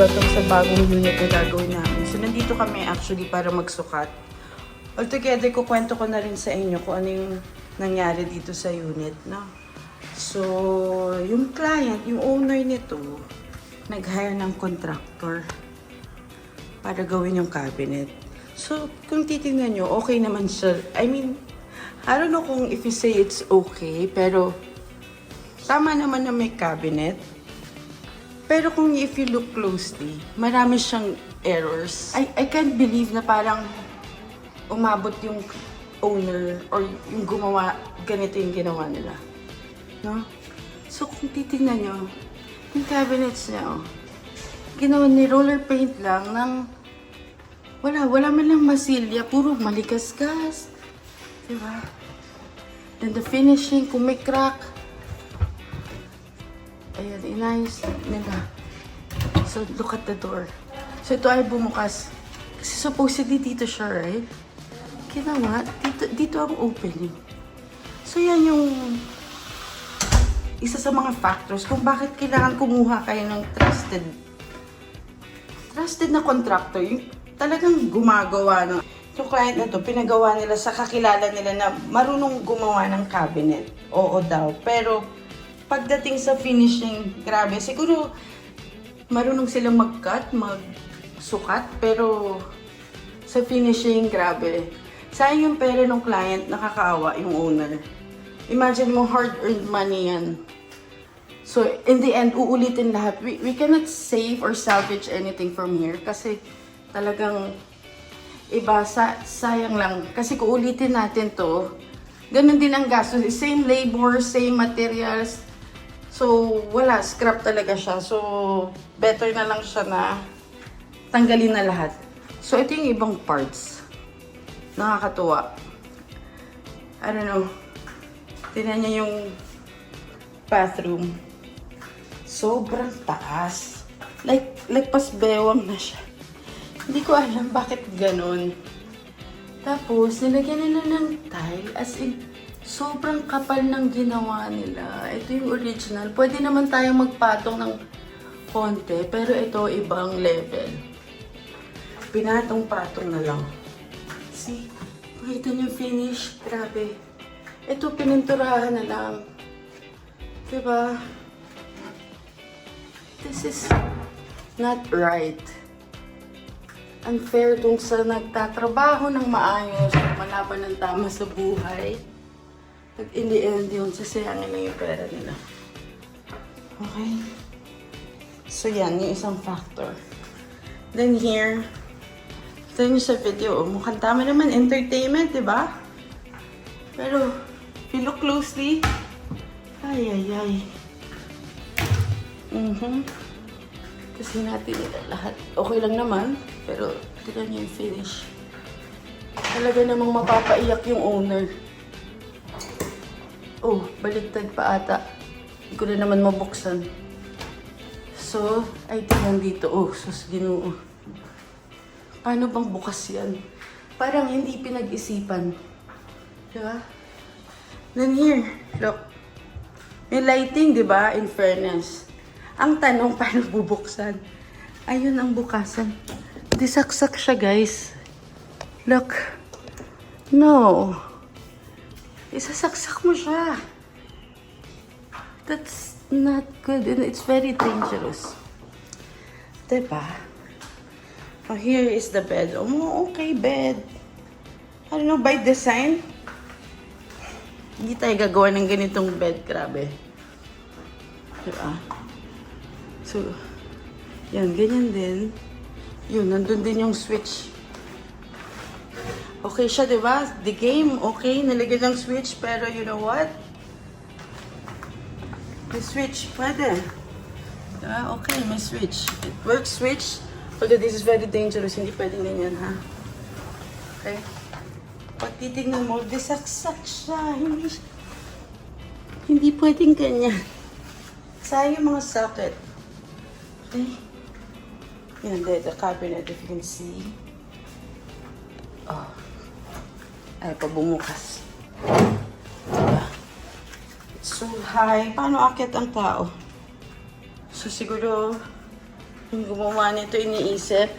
welcome sa bagong unit na gagawin namin. So, nandito kami actually para magsukat. Altogether, kukwento ko na rin sa inyo kung ano yung nangyari dito sa unit, no? So, yung client, yung owner nito, nag-hire ng contractor para gawin yung cabinet. So, kung titingnan nyo, okay naman siya. I mean, I don't know kung if you say it's okay, pero tama naman na may cabinet. Pero kung if you look closely, marami siyang errors. I can't believe na parang umabot yung owner or yung gumawa, ganito yung ginawa nila. No? So kung titingnan nyo, yung cabinets niya, oh, ginawa ni roller paint lang ng wala man lang masilya, puro maligasgas. Diba? Then the finishing, kung may crack, ayan, inayos nila. So, look at the door. So, ito ay bumukas. Kasi supposedly dito siya, right? Ginawa, dito ang opening. So, yan yung isa sa mga factors kung bakit kailangan kumuha kayo ng trusted na contractor. Yung talagang gumagawa ng yung client na to, pinagawa nila sa kakilala nila na marunong gumawa ng cabinet. Oo daw. Pero, pagdating sa finishing, grabe. Siguro, marunong silang mag-cut, mag-sukat, pero sa finishing, grabe. Sayang yung pera ng client, nakakaawa yung owner. Imagine mo, hard-earned money yan. So, in the end, uulitin lahat. We cannot save or salvage anything from here kasi talagang iba, sayang lang. Kasi kung ulitin natin to, ganun din ang gastos. Same labor, same materials. So, wala. Scrap talaga siya. So, better na lang siya na tanggalin na lahat. So, ito yung ibang parts. Nakakatuwa. I don't know. Tingnan niya yung bathroom. Sobrang taas. Like pasbewang na siya. Hindi ko alam bakit ganun. Tapos, nilagyan nila ng tile. As in, sobrang kapal ng ginawa nila. Ito yung original. Pwede naman tayong magpatong ng konti, pero ito ibang level. Pinatong-patong na lang. See? Makita niyo finish. Grabe. Ito pininturahan na lang. Diba? This is not right. Unfair dun sa nagtatrabaho ng maayos, malaban ng tama sa buhay. At in the end, yun, sasayangin lang yung pera nila. Okay? So yan, yung isang factor. Then here, ito yung sa video. Mukhang tama naman, entertainment, di ba? Pero, if you look closely, ay. Kasi natin nila lahat. Okay lang naman, pero tignan niyo yung finish. Talaga namang mapapaiyak yung owner. Oh, baligtad pa ata. Hindi ko na naman mabuksan. So, ay tingnan dito. Oh, sus, Ginoo. Paano bang bukas yan? Parang hindi pinag-isipan. Diba? Then here, look. May lighting, diba? In fairness. Ang tanong, paano bubuksan? Ayun ang bukasan. Disaksak siya, guys. Look. No. Isasaksak mo siya. That's not good. And it's very dangerous. Diba? Oh, here is the bed. Oh, okay, bed. I don't know, by design, hindi tayo gagawa ng ganitong bed. Grabe. Diba? So, yan, ganyan din. Yun, nandun din yung switch. Okay siya, diba? The game, okay. Nalagyan ng switch, pero you know what? The switch, pwede. Diba? Okay, may switch. It works, switch. Although this is very dangerous, hindi pwedeng ganyan, ha? Okay? Pag titignan mo, disaksak siya. Hindi pwedeng ganyan. Sayang yung mga socket. Okay? Yan, the cabinet, if you can see. Oh. Ay, pabumukas. Diba? It's so high. Paano akit ang tao? So, siguro, Yung gumawa nito, iniisip,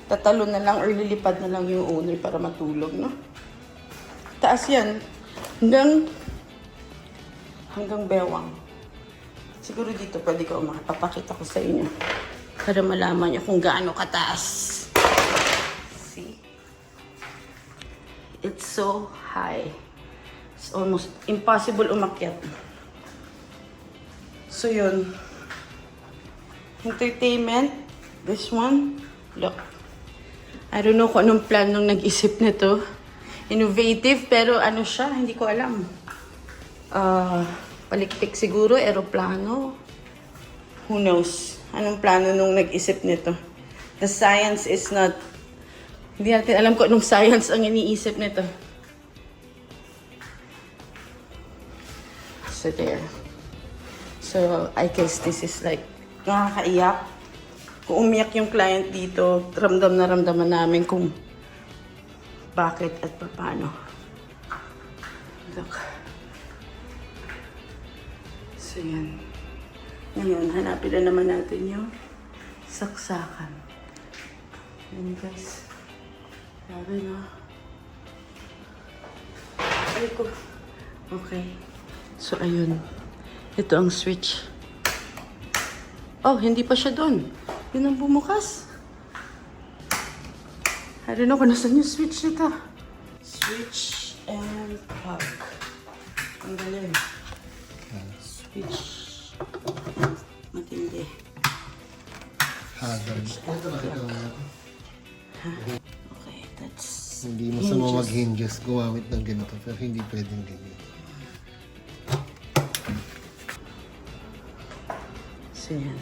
tatalo na lang or lilipad na lang yung owner para matulog, no? Taas yan. Hanggang bewang. Siguro dito pwede ko makapapakita ko sa inyo. Para malaman nyo kung gaano kataas. See? It's so high. It's almost impossible umakyat. So yun. Entertainment. This one. Look. I don't know kung anong plan nung nag-isip nito. Innovative, pero ano siya, hindi ko alam. Palikpik siguro, eroplano. Who knows? Anong plano nung nag-isip nito? The science is not... Hindi natin alam kung anong science ang iniisip nito. So there. So I guess this is like nakakaiyak. Kung umiyak yung client dito, ramdam na ramdaman namin kung bakit at paano. Look. So yan. Ngayon, hanapin na naman natin yung saksakan. Yan guys. Grabe no. Ay ko. Okay. So ayun. Ito ang switch. Oh, hindi pa siya doon. Yun ang bumukas. I don't know kung nasan yung switch nito. Switch and plug. Ang galing. Switch. Matindi. Okay, that's... Hindi masama mag-hinges, gumamit ng ganito, pero hindi pwedeng ganyan. So yan.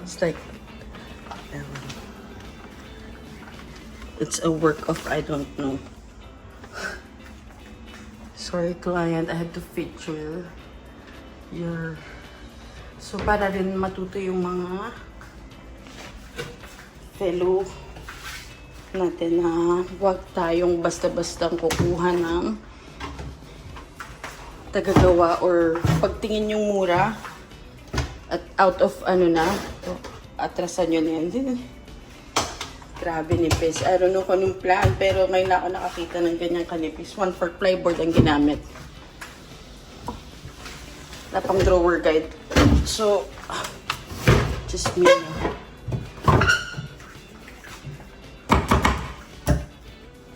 It's like... it's a work of I don't know. Sorry client, I had to feature your... So para rin matuto yung mga fellow natin na huwag tayong basta-bastang kukuha ng tagagawa or pagtingin yung mura at out of ano na, atrasan nyo na yan. Grabe nipis. I don't know kung anong plan, pero ngayon na ako nakakita ng ganyang kanipis. 1/4 plyboard ang ginamit. Na pang drawer guide. So, just me na.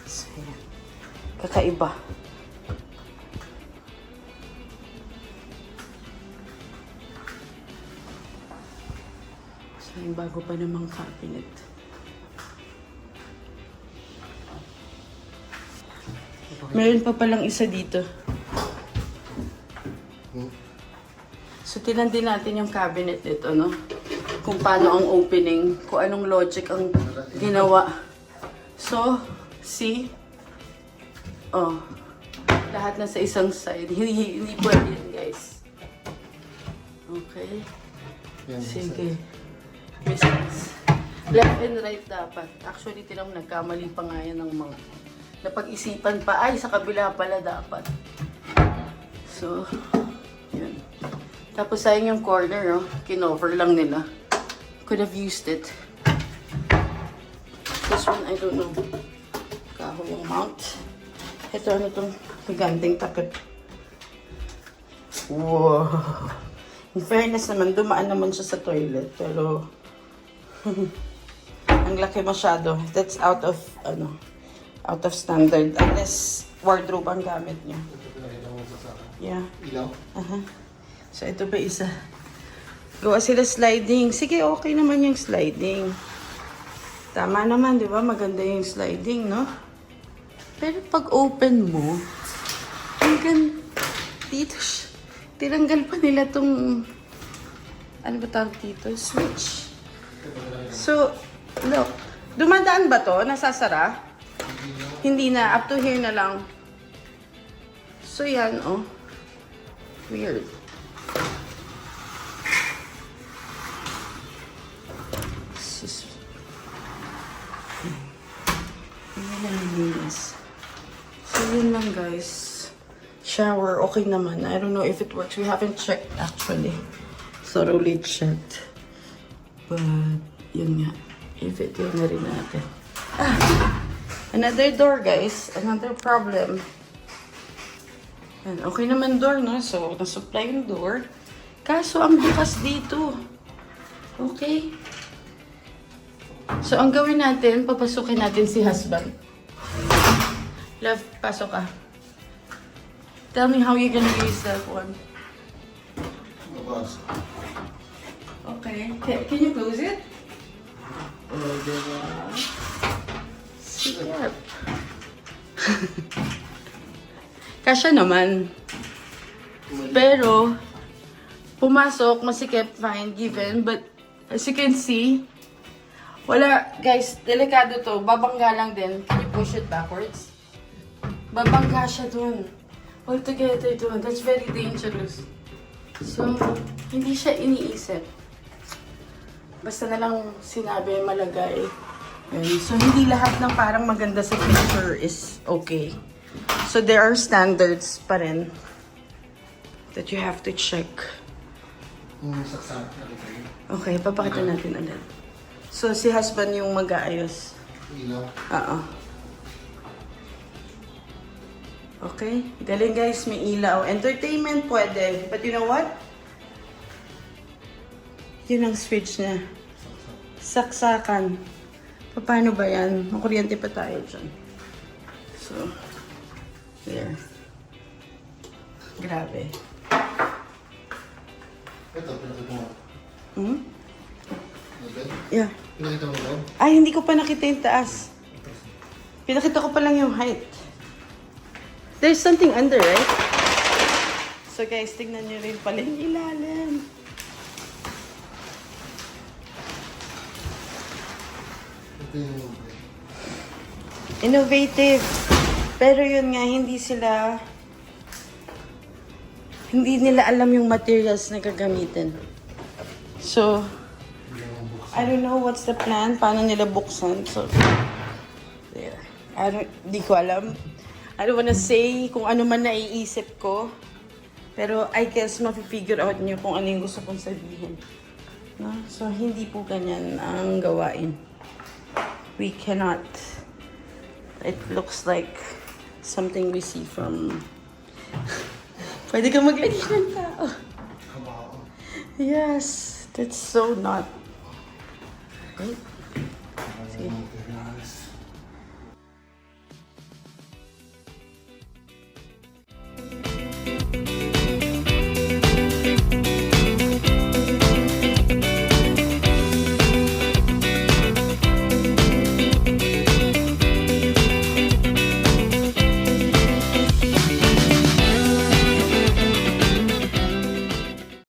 So, yan. Kakaiba. So, yung bago pa namang cabinet. Meron pa palang isa dito. So, tinan din natin yung cabinet nito, no? Kung paano ang opening, kung anong logic ang ginawa. So, see? Oh, lahat na sa isang side. Hindi pwede yan, guys. Okay? Sige. Business. Left and right dapat. Actually, tinang nagkamali pa nga yan ng mga... Napag-isipan pa, ay, sa kabila pala dapat. So, yun. Tapos sayang yung corner, no? Kinover lang nila. Could have used it. This one, I don't know. Kahoy yung mount. Ito, ano itong higanting takip. Wow! In fairness naman, dumaan naman siya sa toilet. Pero, ang laki masyado. That's out of, out of standard. Unless wardrobe ang gamit niya. Yeah. Ilaw? So, ito pa isa. Gawa sila sliding. Sige, okay naman yung sliding. Tama naman, di ba? Maganda yung sliding, no? Pero pag open mo, hanggang dito, tinanggal pa nila tong, ano ba tawag dito? Switch. So, look. Dumadaan ba to? Nasasara? Hindi na. Up to here na lang. So, yan, oh. Weird. Yan lang, linis. So, yun lang, guys. shower, okay naman. I don't know if it works. We haven't checked actually. Thoroughly checked. But, yun nga. I-video na rin natin. Another door, guys. Another problem. Yan, okay naman door, no? So, na-supply yung door. Kaso, ang bukas dito. Okay. So, ang gawin natin, papasukin natin si husband. Love, pasok ka. Tell me how you're gonna use that one. Mabasa. Okay. Can you close it? Oh, diba? Sikap. Kasya naman. Pero, pumasok, masikip, fine, given. But, as you can see, wala, guys, delikado to. Babangga lang din. Can you push it backwards? Babangga siya dun. Altogether dun. That's very dangerous. So, hindi siya iniisip. Basta na lang sinabi, malagay. Yun. So, hindi lahat ng parang maganda sa picture is okay. So, there are standards pa rin that you have to check. Saksak na rin. Okay, papakita natin ulit. So, si husband yung mag-aayos. Ilaw. Oo. Okay? Galing guys, may ilaw. Entertainment pwede. But you know what? Yun ang switch niya. Saksakan. Paano ba yan? Makuryente pa tayo dyan. So, there. Grabe. Ito, pinakita mo. Hmm? Nabel? Yeah. Pinakita mo daw? Ay, hindi ko pa nakita yung taas. Pinakita ko pa lang yung height. There's something under, right? So guys, tignan nyo rin pala yung ilalim. Ito yung... Innovative. Pero yun nga, hindi nila alam yung materials na gagamitin. So, I don't know what's the plan, paano nila buksan. So, there. Di ko alam. I don't wanna say kung ano man naiisip ko. Pero I guess mafe-figure out niyo kung ano yung gusto kong sabihin. No? So, hindi po ganyan ang gawain. We cannot. It looks like something we see from... Pwede ka maglagay ng tao. Kabao. Yes, that's so not. Right? Materials.